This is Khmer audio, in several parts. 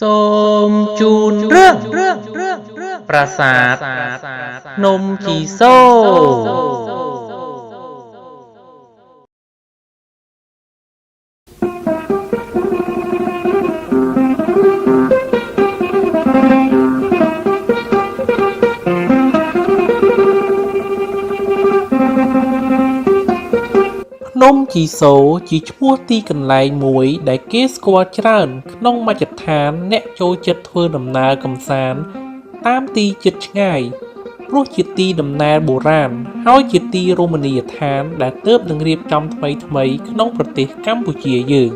សូមជូនរឿងប្រាសាទភ្នំជីសូរភ្នំជីសូរជាឈ្មោះទីកន្លែងមួយដែលគេស្គាល់ច្រើនក្នុងមជ្ឈដ្ឋានអ្នកចូលចិត្តធ្វើដំណើរកម្សាន្តតាមទីជិតឆ្ងាយព្រោះជាទីដំណើរបុរាណហើយជាទីរមណីយដ្ឋានដែលទើបនឹងរៀបចំថ្មីៗក្នុងប្រទេសកម្ពុជាយើង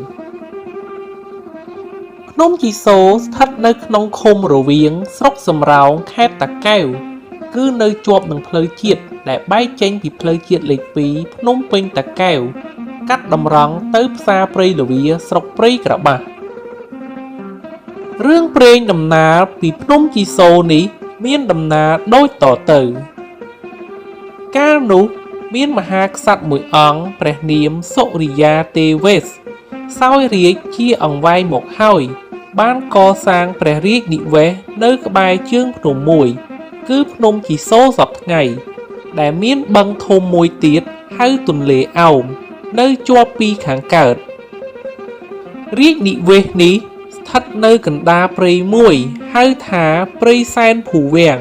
ភ្នំជីសូរស្ថិតនៅក្នុងឃុំរវៀងស្រុកសំរោងខេត្តតាកែវគឺនៅជាប់នឹងផ្លូវជាតិដែលបែកចេញពីផ្លូវជាតិលេខ2ភ្នំពេញតាកែវកាត់តម្រង់ទៅផ្សារព្រៃលវាស្រុកព្រៃក្របាស់រឿងព្រេងដំណាលពីភ្នំជីសូរនេះមានដំណាលដូចតទៅកាលនោះមានមហាក្សត្រមួយអង្គព្រះនាមសុរិយាទេវេសសោយរាជ្យជាអង្វែងមកហើយបានកសាងព្រះរាជនិវេសនៅក្បែរជើងភ្នំមួយគឺភ្នំជីសូរសព្វថ្ងៃដែលមានបឹងធំមួយទៀតហៅទន្លេអោមនៅជាប់ពីខាងកើតរាជនិវេសនេះស្ថិតនៅកណ្ដាលព្រៃមួយហៅថាព្រៃសែនភូវាំង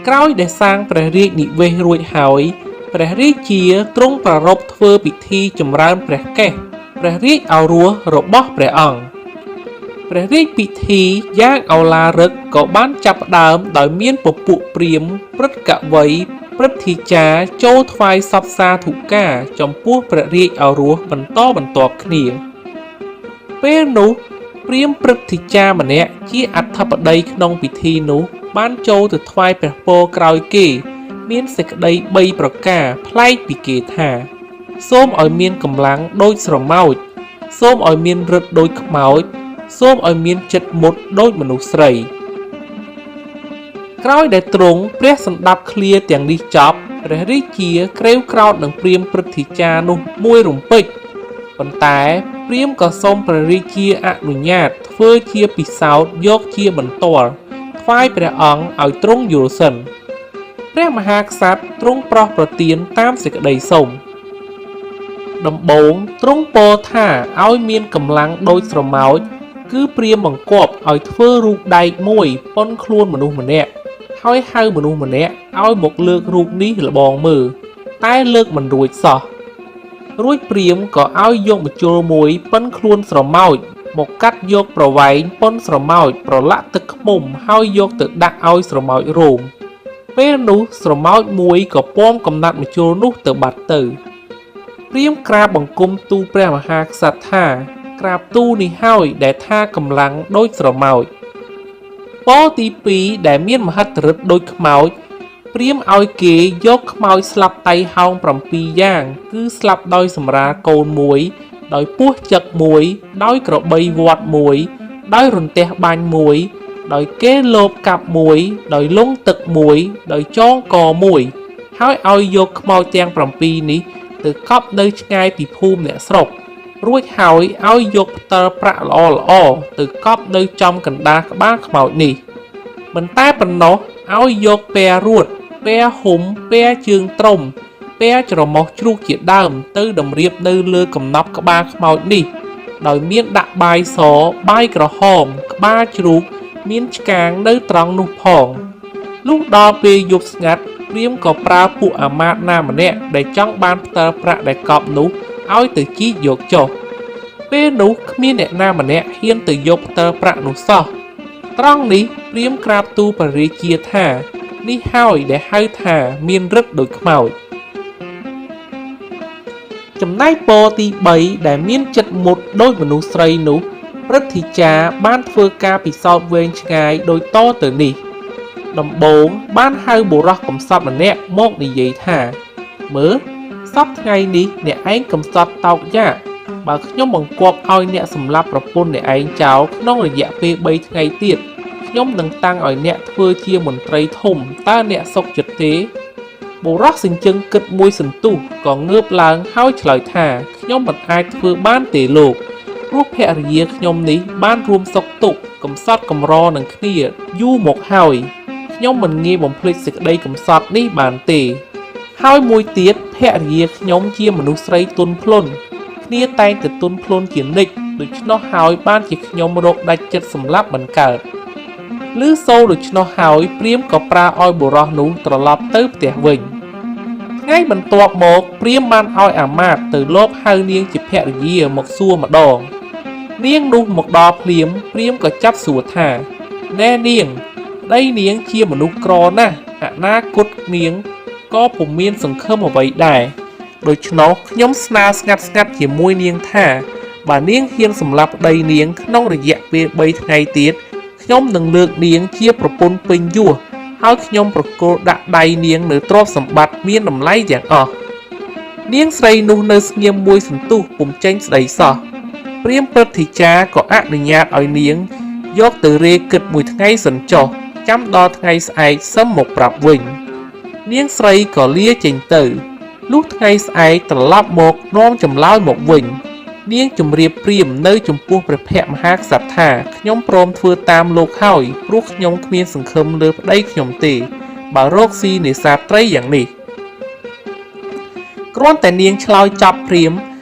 ក្រោយដែលសាងព្រះរាជនិវេសរួចហើយព្រះរាជាទ្រង់ប្រារព្ធធ្វើពិធីចម្រើនព្រះកេសព្រះរាជឱរសរបស់ព្រះអង្គព្រះរាជពិធីយ៉ាងឱឡារិកក៏បានចាប់ផ្ដើមដោយមានពពួកព្រាហ្មណ៍ព្រឹទ្ធកវីព្រឹទ្ធាចារ្យចូលថ្វាយសពសាធុការចំពោះព្រះរាជឱរសបន្តបន្ទាប់គ្នាពេលនោះព្រាហ្មណ៍ព្រឹទ្ធាចារ្យម្នាក់ជាអធិបតីក្នុងពិធីនោះបានចូលទៅថ្វាយព្រះពរក្រោយគេមានសេចក្តី3ប្រការប្លែកពីគេថាសូមឲ្យមានកម្លាំងដូចស្រមោចសូមឲ្យមានឫទ្ធិដូចខ្មោចសូមឲ្យមានចិត្តមុតដូចមនុស្សស្រីក្រោយដែលទ្រង់ព្រះសណ្ដាប់ឃ្លាទាំងនេះចប់ព្រះរាជាក្រេវក្រោធនឹងព្រាហ្មណ៍ព្រឹទ្ធាចារ្យនោះមួយរំពេចប៉ុន្តែព្រាហ្មណ៍ក៏សូមព្រះរាជាអនុញ្ញាតធ្វើជាពិសោធន៍យកជាបន្ទាល់ថ្វាយព្រះអង្គឲ្យទ្រង់យល់សិនព្រះមហាក្សត្រទ្រង់ប្រោសប្រទានតាមសេចក្តីសុំដំបូងទ្រង់ពោលថាឲ្យមានកម្លាំងដូចស្រមោចគឺព្រាហ្មណ៍បង្គាប់ឲ្យធ្វើរូបដែកមួយប៉ុនខ្លួនមនុស្សម្នាក់ហើយហៅមនុស្សម្នាក់ឲ្យមកលើករូបនេះលបងមើលតែលើកមិនរួចសោះរួចព្រាហ្មណ៍ក៏ឲ្យយកម្ជុលមួយប៉ុនខ្លួនស្រមោចមកកាត់យកប្រវែងប៉ុនស្រមោចប្រឡាក់ទឹកឃ្មុំហើយយកទៅដាក់ឲ្យស្រមោចរោមពេលនោះស្រមោចមួយក៏ពាំកំណាត់ម្ជុលនោះទៅបាត់ទៅព្រាហ្មណ៍ក្រាបបង្គំទូលព្រះមហាក្សត្រថាក្រាបទូលនេះហើយដែលថាកម្លាំងដូចស្រមោចពរទី2ដែលមានមហិទ្ធិឫទ្ធិដូចខ្មោចព្រាហ្មណ៍ឲ្យគេយកខ្មោចស្លាប់តៃហោង7យ៉ាងគឺស្លាប់ដោយសម្រាលកូនមួយដោយពស់ចឹកមួយដោយក្របីវត្តមួយដោយរន្ទះបាញ់មួយដោយគេលបកាប់មួយដោយលង់ទឹកមួយដោយចងកមួយហើយឲ្យយកខ្មោចទាំង7នេះទៅកប់នៅឆ្ងាយពីភូមិអ្នកស្រុករួចហើយឲ្យយកផ្តិលប្រាក់ល្អទៅកប់នៅចំកណ្ដាលក្បាលខ្មោចនេះមិនតែប៉ុណ្ណោះឲ្យយកពែរួតពែហុំពែជើងត្រុំពែច្រមុះជ្រូកជាដើមទៅតម្រៀបនៅលើកំណប់ក្បាលខ្មោចនេះដោយមានដាក់បាយសបាយក្រហមក្បាលជ្រូកមានឆ្កាងនៅត្រង់នោះផងលុះដល់ពេលយប់ស្ងាត់ព្រាហ្មណ៍ក៏ប្រើពួកអាមាត្យណាម្នាក់ដែលចង់បានផ្តិលប្រាក់ដែលកប់នោះឲ្យទៅជីកយកចុះពេលនោះគ្មានអ្នកណាម្នាក់ហ៊ានទៅយកផ្តិលប្រាក់នោះសោះត្រង់នេះព្រាហ្មណ៍ក្រាបទូលព្រះរាជាថានេះហើយដែលហៅថាមានឫទ្ធិដូចខ្មោចចំណែកពរទី3ដែលមានចិត្តមុតដូចមនុស្សស្រីនោះព្រឹទ្ធាចារ្យបានធ្វើការពិសោធន៍វែងឆ្ងាយដូចតទៅនេះដំបូងបានហៅបុរសកំសត់ម្នាក់មកនិយាយថាមើលសប្តាហ៍ថ្ងៃនេះអ្នកឯងកំសត់តោកយ៉ាបើខ្ញុំបង្គាប់ឲ្យអ្នកសម្លាប់ប្រពន្ធអ្នកឯងចោលក្នុងរយៈពេល3ថ្ងៃទៀតខ្ញុំនឹងតាំងឲ្យអ្នកធ្វើជាមន្ត្រីធំតើអ្នកសុខចិត្តទេបុរសសិញ្ជឹងគិតមួយសន្ទុះក៏ងើបឡើងហើយឆ្លើយថាខ្ញុំមិនអាចធ្វើបានទេលោក ព្រោះភរិយាខ្ញុំនេះបានរួមសុខទុក្ខកំសត់កំរនឹងគ្នាយូរមកហើយខ្ញុំមិនងាយបំភ្លេចសេចក្តីកំសត់នេះបានទេហើយមួយទៀតភរិយាខ្ញុំជាមនុស្សស្រីទន់ភ្លន់គ្នាតែងតែទន់ភ្លន់ជានិច្ចដូច្នោះហើយបានជាខ្ញុំរកដាច់ចិត្តសម្លាប់មិនកើតឮសូរដូច្នោះហើយព្រាហ្មណ៍ក៏ប្រើឲ្យបុរសនោះត្រឡប់ទៅផ្ទះវិញថ្ងៃបន្ទាប់មកព្រាហ្មណ៍បានឲ្យអាមាត្យទៅលបហៅនាងជាភរិយាមកសួរម្ដងនាងនោះមកដល់ភ្លាមព្រាហ្មណ៍ក៏ចាប់សួរថាណែនាងប្តីនាងជាមនុស្សក្រណាស់អនាគតនាងក៏ពុំមានសង្ឃឹមអ្វីដែរដូច្នោះខ្ញុំស្នើស្ងាត់ជាមួយនាងថាបើនាងហ៊ានសម្លាប់ប្តីនាងក្នុងរយៈពេល3ថ្ងៃទៀតខ្ញុំនឹងលើកនាងជាប្រពន្ធពេញយោះហើយខ្ញុំប្រគល់ដាក់ដៃនាងនៅទ្រព្យសម្បត្តិមានតម្លៃទាំងអស់នាងស្រីនោះនៅស្ងៀមមួយសន្ទុះពុំចេញស្ដីសោះព្រាហ្មណ៍ព្រឹទ្ធាចារ្យក៏អនុញ្ញាតឲ្យនាងយកទៅរេគិតមួយថ្ងៃសិនចុះចាំដល់ថ្ងៃស្អែកសឹមមកប្រាប់វិញនាងស្រីក៏លាចេញទៅលុះថ្ងៃស្អែកត្រឡប់មកនាំចម្លើយមកវិញនាងជម្រាបព្រាហ្មណ៍នៅចំពោះព្រះភក្ត្រមហាក្សត្រថាខ្ញុំព្រមធ្វើតាមលោកហើយព្រោះខ្ញុំគ្មានសង្ឃឹមលើប្តីខ្ញុំទេបើរកស៊ីនេសាទត្រីយ៉ាងនេះគ្រាន់តែនាងឆ្លើយចប់ព្រាហ្មណ៍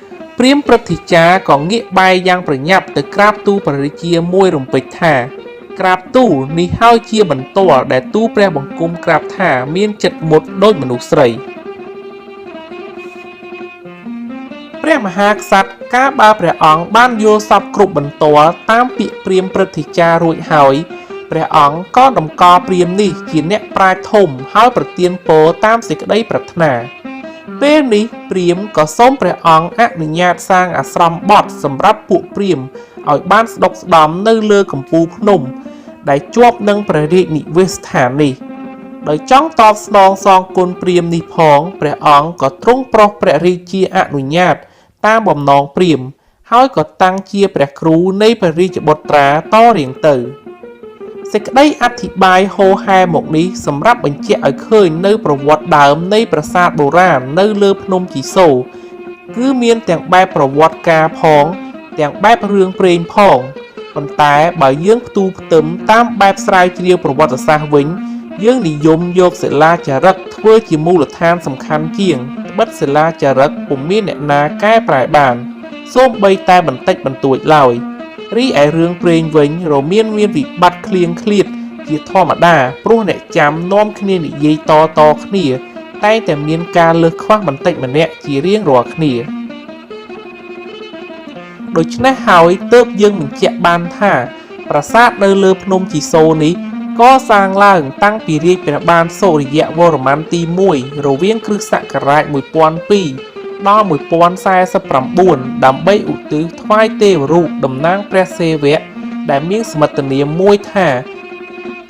ព្រឹទ្ធាចារ្យក៏ងាកបែរយ៉ាងប្រញាប់ទៅក្រាបទូលព្រះរាជាមួយរំពេចថាក្រាបទូលនេះហើយជាបន្ទាល់ដែលទូលព្រះបង្គំក្រាបថាមានចិត្តមុតដូចមនុស្សស្រីព្រះមហាក្សត្រកាលបើព្រះអង្គបានយល់សពគ្រប់បន្ទាល់តាមពាក្យព្រាហ្មណ៍ព្រឹទ្ធាចារ្យរួចហើយព្រះអង្គក៏តម្កល់ព្រាហ្មណ៍នេះជាអ្នកប្រាជ្ញធំហើយប្រទានពរតាមសេចក្តីប្រាថ្នាពេលនេះព្រាហ្មណ៍ក៏សូមព្រះអង្គអនុញ្ញាតសាងអាស្រមបទសម្រាប់ពួកព្រាហ្មណ៍ឲ្យបានស្ដុកស្ដំនៅលើកំពូលភ្នំដែលជាប់នឹងព្រះរាជនិវេសស្ថាននេះដោយចង់តបស្នងសងគុណព្រាហ្មណ៍នេះផងព្រះអង្គក៏ទ្រង់ប្រោសព្រះរាជាអនុញ្ញាតតាមបំណងព្រាហ្មណ៍ហើយក៏តាំងជាព្រះគ្រូនៃព្រះរាជបុត្រាតរៀងទៅសេចក្តីអធិប្បាយហូរហែមកនេះសម្រាប់បញ្ជាក់ឲ្យឃើញនៅប្រវត្តិដើមនៃប្រាសាទបុរាណនៅលើភ្នំជីសូរគឺមានទាំងបែបប្រវត្តិការផងទាំងបែបរឿងព្រេងផងប៉ុន្តែបើយើងផ្ទុះផ្ទឹមតាមបែបស្រាវជ្រាវប្រវត្តិសាស្ត្រវិញយើងនិយមយកសិលាចារឹកធ្វើជាមូលដ្ឋានសំខាន់ជាងត្បិតសិលាចារឹកពុំមានអ្នកណាកែប្រែបានសូម្បីតែបន្តិចបន្តួចឡើយរីឯរឿងព្រេងវិញរមានវិបត្តិឃ្លៀងឃ្លាតជាធម្មតាព្រោះអ្នកចាំនាំគ្នានិយាយតគ្នាតែតែមានការលើសខ្វះបន្តិចម្នាក់ជារៀងរាល់គ្នាដូច្នេះហើយទើបយើងបញ្ជាក់បានថាប្រាសាទនៅលើភ្នំជីសូរនេះកសាងឡើងតាំងពីរាជព្រះបាទសូរ្យវរ្ម័នទី1រវាងគ្រិស្តសករាជ1002ដល់1049ដើម្បីឧទ្ទិសថ្វាយទេវរូបតំណាងព្រះសិវៈដែលមានសមិទ្ធនាមមួយថា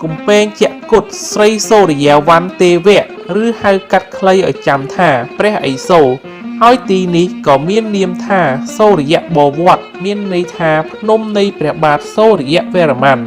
គំពេងចក្គុតស្រីសូរ្យវ័នទេវៈឬហៅកាត់ខ្លីឲ្យចាំថាព្រះឥសូរហើយទីនេះក៏មាននាមថាសូរ្យបវត្តមានន័យថាភ្នំនៃព្រះបាទសូរ្យវរ្ម័ន